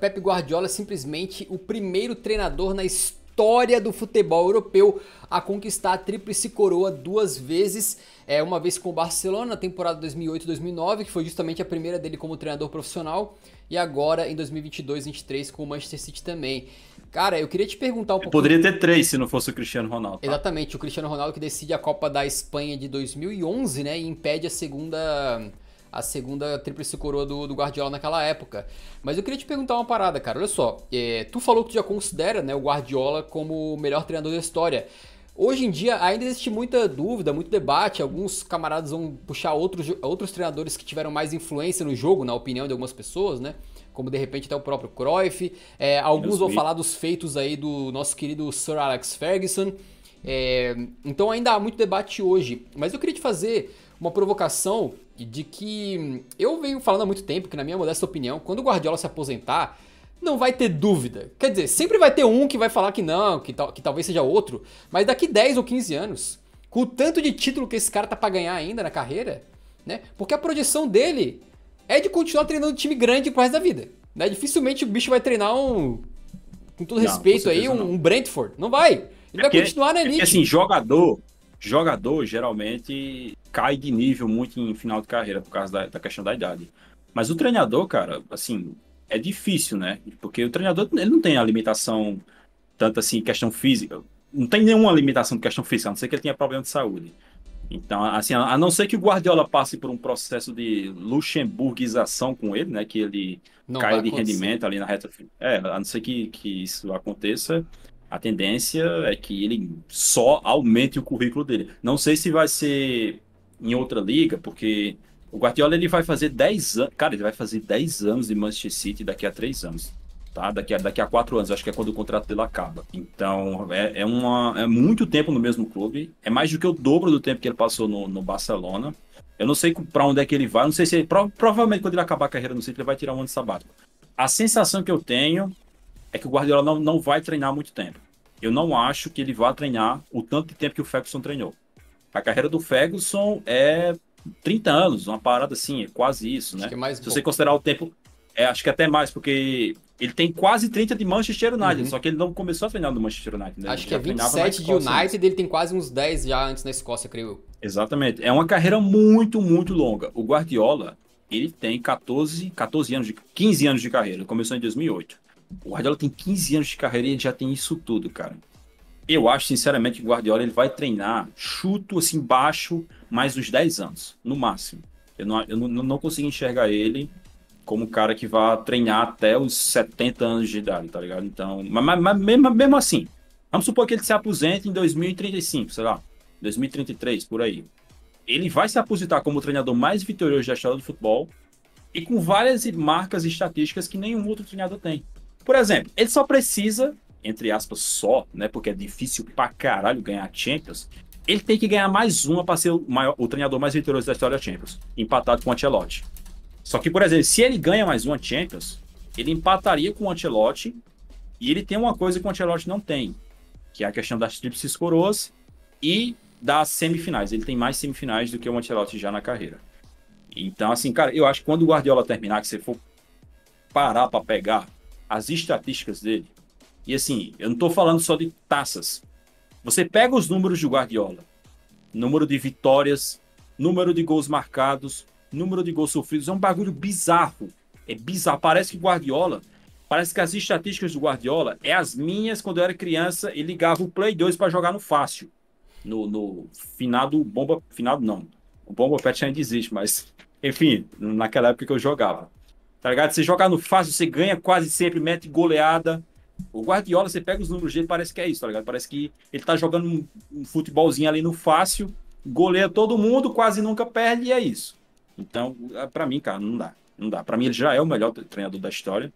Pep Guardiola é simplesmente o primeiro treinador na história do futebol europeu a conquistar a tríplice coroa 2 vezes, uma vez com o Barcelona na temporada 2008-2009, que foi justamente a primeira dele como treinador profissional, e agora em 2022-23 com o Manchester City também. Cara, eu queria te perguntar um pouquinho... Poderia ter três se não fosse o Cristiano Ronaldo, tá? Exatamente, o Cristiano Ronaldo que decide a Copa da Espanha de 2011, né, e impede a segunda tríplice coroa do Guardiola naquela época. Mas eu queria te perguntar uma parada, cara. Olha só, tu falou que tu já considera, né, o Guardiola como o melhor treinador da história. Hoje em dia ainda existe muita dúvida, muito debate. Alguns camaradas vão puxar outros treinadores que tiveram mais influência no jogo, na opinião de algumas pessoas, né? Como de repente até o próprio Cruyff. Alguns vão falar dos feitos aí do nosso querido Sir Alex Ferguson. Então ainda há muito debate hoje. Mas eu queria te fazer uma provocação de que eu venho falando há muito tempo, que na minha modesta opinião, quando o Guardiola se aposentar, não vai ter dúvida. Quer dizer, sempre vai ter um que vai falar que não, que talvez seja outro, mas daqui 10 ou 15 anos, com o tanto de título que esse cara tá pra ganhar ainda na carreira, né? Porque a projeção dele é de continuar treinando um time grande pro resto da vida, né? Dificilmente o bicho vai treinar com todo Não, com respeito aí, certeza não. um Brentford. Não vai. Ele vai continuar na Porque, elite. assim, jogador geralmente cai de nível muito em final de carreira por causa da questão da idade. Mas o treinador, cara, assim, é difícil, né? Porque o treinador, ele não tem a limitação, tanto assim, questão física. Não tem nenhuma limitação de questão física, a não ser que ele tenha problema de saúde. Então, assim, a não ser que o Guardiola passe por um processo de luxemburguização com ele, né? Que ele Não vai caia de acontecer. rendimento ali na reta final. A não ser que isso aconteça, a tendência é que ele só aumente o currículo dele. Não sei se vai ser em outra liga, porque o Guardiola ele vai fazer 10 anos. Cara, ele vai fazer 10 anos de Manchester City daqui a 3 anos. Tá? Daqui a 4 anos, acho que é quando o contrato dele acaba. Então, é muito tempo no mesmo clube. É mais do que o dobro do tempo que ele passou no Barcelona. Eu não sei para onde é que ele vai. Não sei se provavelmente quando ele acabar a carreira no City, ele vai tirar um ano de sabático. A sensação que eu tenho é que o Guardiola não vai treinar muito tempo. Eu não acho que ele vá treinar o tanto de tempo que o Ferguson treinou. A carreira do Ferguson é 30 anos, uma parada assim, é quase isso, Acho que né? é mais Se você pouco. considerar o tempo, acho que até mais, porque ele tem quase 30 de Manchester United, Uhum. só que ele não começou a treinar no Manchester United, né? Acho Ele que é já treinava na 27 de Escócia antes. United, ele tem quase uns 10 já antes na Escócia, creio eu. Exatamente. É uma carreira muito, muito longa. O Guardiola, ele tem 14 anos 15 anos de carreira. Ele começou em 2008. O Guardiola tem 15 anos de carreira e ele já tem isso tudo, cara. Eu acho, sinceramente, que o Guardiola ele vai treinar chuto assim baixo mais uns 10 anos, no máximo. Eu não consigo enxergar ele como um cara que vai treinar até os 70 anos de idade, tá ligado? Então, mas mesmo assim, vamos supor que ele se aposente em 2035, sei lá, 2033, por aí. Ele vai se aposentar como o treinador mais vitorioso da história do futebol e com várias marcas e estatísticas que nenhum outro treinador tem. Por exemplo, ele só precisa, entre aspas, só, né? Porque é difícil pra caralho ganhar a Champions. Ele tem que ganhar mais uma para ser o treinador mais vitorioso da história da Champions, empatado com o Ancelotti. Só que, por exemplo, se ele ganha mais uma Champions, ele empataria com o Ancelotti e ele tem uma coisa que o Ancelotti não tem, que é a questão das tríplices coroas e das semifinais. Ele tem mais semifinais do que o Ancelotti já na carreira. Então, assim, cara, eu acho que quando o Guardiola terminar, que você for parar para pegar as estatísticas dele, e assim, eu não tô falando só de taças. Você pega os números do Guardiola, número de vitórias, número de gols marcados, número de gols sofridos, é um bagulho bizarro. É bizarro. Parece que as estatísticas do Guardiola é as minhas quando eu era criança e ligava o Play 2 para jogar no fácil. No finado Bomba. Finado não. O Bomba Pet ainda existe, mas enfim, naquela época que eu jogava. Tá ligado? Você jogar no fácil, você ganha quase sempre, mete goleada. O Guardiola, você pega os números dele, parece que é isso, tá ligado? Parece que ele tá jogando um futebolzinho ali no fácil, goleia todo mundo, quase nunca perde e é isso. Então, pra mim, cara, não dá. Não dá. Pra mim, ele já é o melhor treinador da história.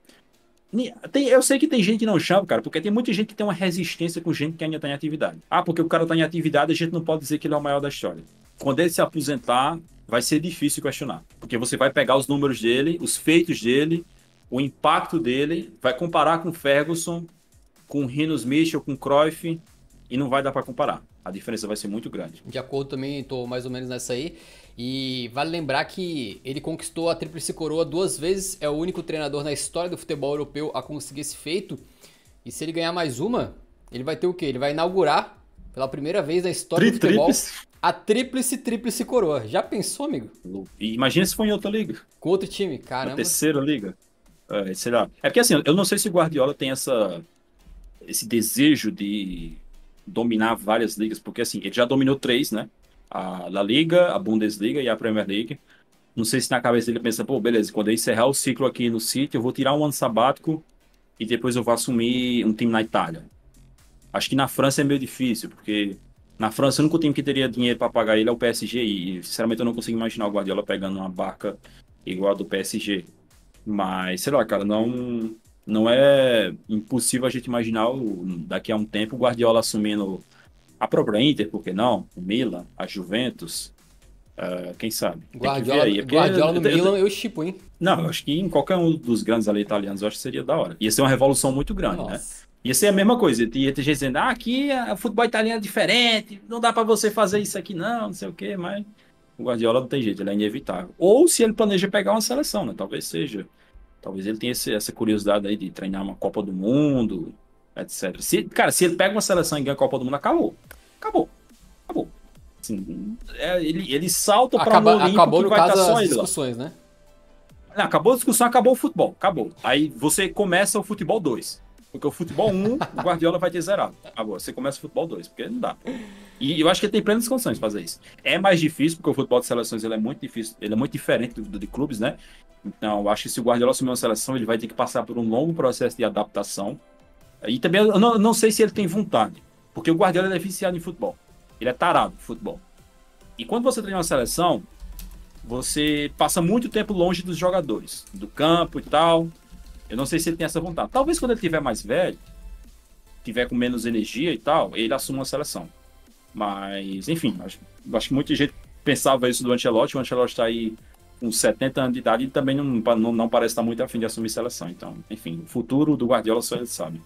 Eu sei que tem gente que não chama, cara, porque tem muita gente que tem uma resistência com gente que ainda tá em atividade. Ah, porque o cara tá em atividade, a gente não pode dizer que ele é o maior da história. Quando ele se aposentar, vai ser difícil questionar. Porque você vai pegar os números dele, os feitos dele, o impacto dele, vai comparar com Ferguson, com Rino Smith ou com Cruyff, e não vai dar para comparar. A diferença vai ser muito grande. De acordo também, tô mais ou menos nessa aí. E vale lembrar que ele conquistou a Tríplice Coroa 2 vezes, é o único treinador na história do futebol europeu a conseguir esse feito. E se ele ganhar mais uma, ele vai ter o quê? Ele vai inaugurar, pela primeira vez na história do futebol, a Tríplice Coroa. Já pensou, amigo? E imagina se for em outra liga. Com outro time, Na caramba. terceira liga. Sei lá. É porque assim, eu não sei se o Guardiola tem esse desejo de dominar várias ligas, porque assim, ele já dominou três, né? A La Liga, a Bundesliga e a Premier League. Não sei se na cabeça dele pensa, pô, beleza, quando eu encerrar o ciclo aqui no City, eu vou tirar um ano sabático e depois eu vou assumir um time na Itália. Acho que na França é meio difícil, porque na França o único time que teria dinheiro para pagar ele é o PSG, e sinceramente eu não consigo imaginar o Guardiola pegando uma barca igual a do PSG. Mas, sei lá, cara, não é impossível a gente imaginar daqui a um tempo o Guardiola assumindo a própria Inter, por que não? O Milan, a Juventus, quem sabe? Tem que ver Guardiola, aí. É porque Guardiola no Milan, eu chipo, hein? não, eu acho que em qualquer um dos grandes ali italianos, eu acho que seria da hora. Ia ser uma revolução muito grande, né? Nossa. Ia ser a mesma coisa. Ia ter gente dizendo, aqui o futebol italiano é diferente, não dá pra você fazer isso aqui não sei o quê, mas o Guardiola não tem jeito, ele é inevitável. Ou se ele planeja pegar uma seleção, né? Talvez seja. Talvez ele tenha essa curiosidade aí de treinar uma Copa do Mundo, etc. Cara, se ele pega uma seleção e ganha a Copa do Mundo, acabou. Acabou. Acabou. Assim, ele salta para um Olimpo Acabou, que no vai estar caso, só as ele lá. discussões, né? Não, acabou a discussão, acabou o futebol. Acabou. Aí você começa o futebol 2. Porque o futebol 1, o Guardiola vai ter zerado. Agora, você começa o futebol 2, porque não dá. E eu acho que ele tem plenas condições de fazer isso. É mais difícil, porque o futebol de seleções ele é muito difícil, ele é muito diferente do de clubes, né? Então, eu acho que se o Guardiola assumir uma seleção, ele vai ter que passar por um longo processo de adaptação. E também eu não sei se ele tem vontade, porque o Guardiola é viciado em futebol. Ele é tarado em futebol. E quando você treina uma seleção, você passa muito tempo longe dos jogadores, do campo e tal. Eu não sei se ele tem essa vontade. Talvez quando ele tiver mais velho, tiver com menos energia e tal, ele assuma a seleção. Mas, enfim, acho que muita gente pensava isso do Ancelotti. O Ancelotti está aí com 70 anos de idade e também não parece estar muito afim de assumir seleção. Então, enfim, o futuro do Guardiola só ele sabe.